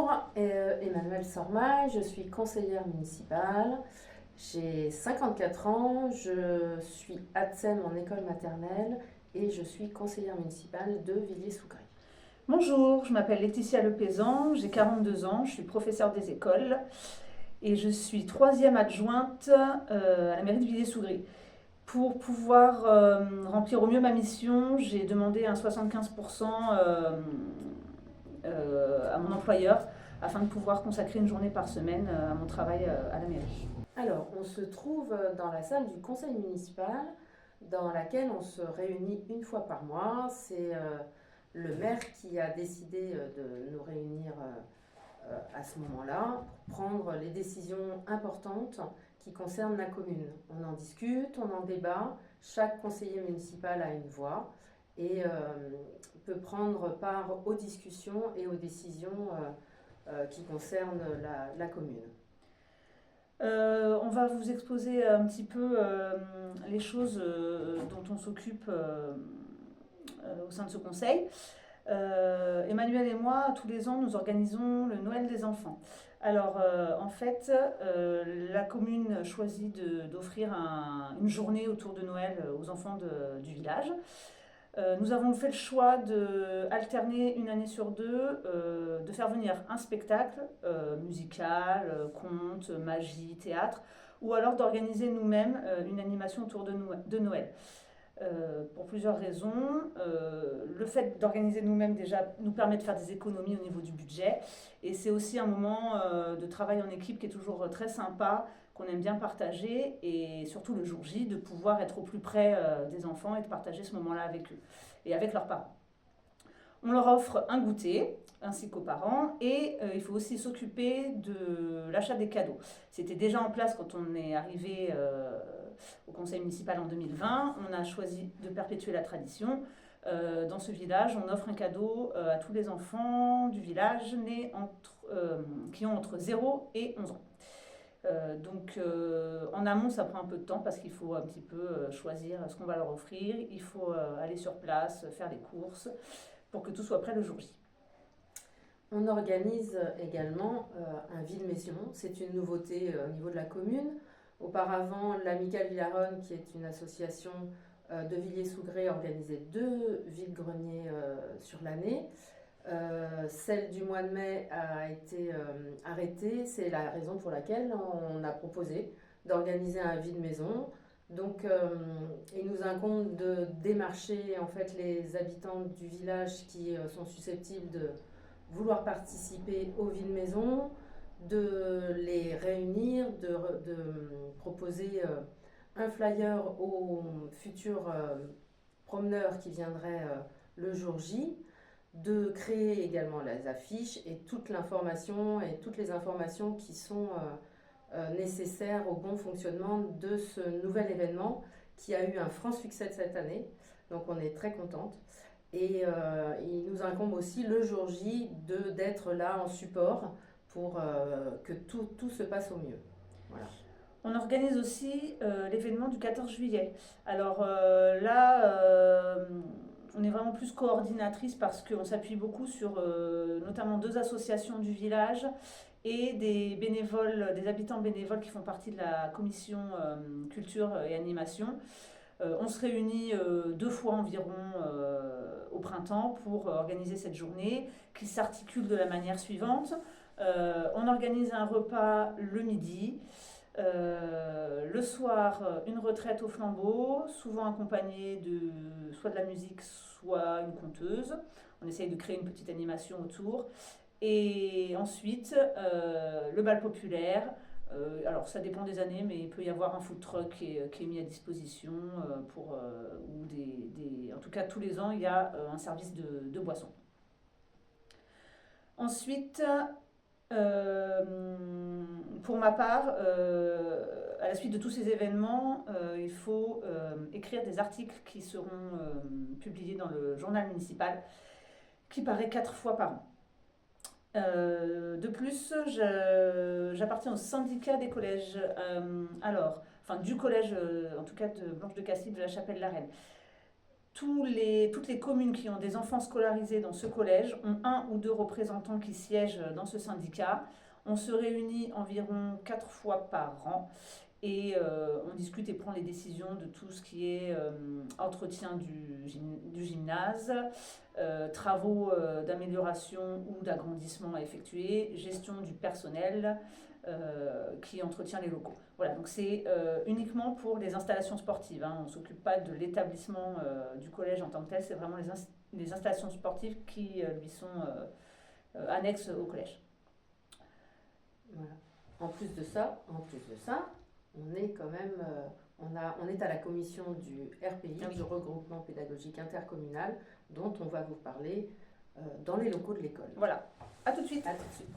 Bonjour, Emmanuelle Sormaille, je suis conseillère municipale, j'ai 54 ans, je suis ATSEM en école maternelle et je suis conseillère municipale de Villiers-Sougré. Bonjour, je m'appelle Laetitia Lepézan, j'ai 42 ans, je suis professeure des écoles et je suis troisième adjointe à la mairie de Villiers-Sougré. Pour pouvoir remplir au mieux ma mission, j'ai demandé un 75% à mon employeur afin de pouvoir consacrer une journée par semaine à mon travail à la mairie. Alors, on se trouve dans la salle du conseil municipal dans laquelle on se réunit une fois par mois. C'est le maire qui a décidé de nous réunir à ce moment-là pour prendre les décisions importantes qui concernent la commune. On en discute, on en débat, chaque conseiller municipal a une voix et peut prendre part aux discussions et aux décisions qui concernent la commune. On va vous exposer un petit peu les choses dont on s'occupe au sein de ce conseil. Emmanuel et moi, tous les ans, nous organisons le Noël des enfants. Alors, en fait, la commune choisit d'offrir une journée autour de Noël aux enfants du village. Nous avons fait le choix d'alterner une année sur deux, de faire venir un spectacle musical, conte, magie, théâtre, ou alors d'organiser nous-mêmes une animation autour de Noël. Pour plusieurs raisons. Le fait d'organiser nous-mêmes déjà nous permet de faire des économies au niveau du budget et c'est aussi un moment de travail en équipe qui est toujours très sympa, qu'on aime bien partager et surtout le jour J de pouvoir être au plus près des enfants et de partager ce moment-là avec eux et avec leurs parents. On leur offre un goûter ainsi qu'aux parents et il faut aussi s'occuper de l'achat des cadeaux. C'était déjà en place quand on est arrivé au conseil municipal en 2020. On a choisi de perpétuer la tradition. Dans ce village, on offre un cadeau à tous les enfants du village qui ont entre 0 et 11 ans. En amont, ça prend un peu de temps parce qu'il faut un petit peu choisir ce qu'on va leur offrir. Il faut aller sur place, faire les courses pour que tout soit prêt le jour J. On organise également un vide-maison. C'est une nouveauté au niveau de la commune. Auparavant, l'Amicale Villaronne, qui est une association de Villiers-Sougré, organisait 2 vides-greniers sur l'année. Celle du mois de mai a été arrêtée. C'est la raison pour laquelle on a proposé d'organiser un vide-maison. Donc, il nous incombe de démarcher en fait les habitants du village qui sont susceptibles de vouloir participer au vide-maison, de les réunir, de proposer un flyer aux futurs promeneurs qui viendraient le jour J, de créer également les affiches et toute l'information et toutes les informations qui sont nécessaires au bon fonctionnement de ce nouvel événement qui a eu un franc succès cette année. Donc on est très contente. Et il nous incombe aussi le jour J d'être là en support pour que tout se passe au mieux. Voilà. On organise aussi l'événement du 14 juillet. Alors là, on est vraiment plus coordinatrice parce qu'on s'appuie beaucoup sur notamment 2 associations du village et des bénévoles, des habitants bénévoles qui font partie de la commission culture et animation. On se réunit 2 fois environ au printemps pour organiser cette journée qui s'articule de la manière suivante. On organise un repas le midi. Le soir, une retraite au flambeau, souvent accompagnée de soit de la musique, soit une conteuse. On essaye de créer une petite animation autour. Et ensuite, le bal populaire. Alors ça dépend des années, mais il peut y avoir un food truck qui est mis à disposition en tout cas tous les ans il y a un service de boissons. Ensuite, pour ma part, à la suite de tous ces événements, il faut écrire des articles qui seront publiés dans le journal municipal, qui paraît 4 fois par an. De plus, j'appartiens au syndicat des collèges. Du collège, en tout cas de Blanche de Castille de la Chapelle-la-Reine. toutes les communes qui ont des enfants scolarisés dans ce collège ont 1 ou 2 représentants qui siègent dans ce syndicat. On se réunit environ 4 fois par an et on discute et prend les décisions de tout ce qui est entretien du gymnase, travaux d'amélioration ou d'agrandissement à effectuer, gestion du personnel qui entretient les locaux. Voilà, donc c'est uniquement pour les installations sportives, hein. On ne s'occupe pas de l'établissement du collège en tant que tel, c'est vraiment les installations sportives qui lui sont annexes au collège. Voilà. En plus de ça, on est quand même, on est à la commission du RPI, Ah oui. du regroupement pédagogique intercommunal, dont on va vous parler dans les locaux de l'école. Voilà, à tout de suite. À tout de suite.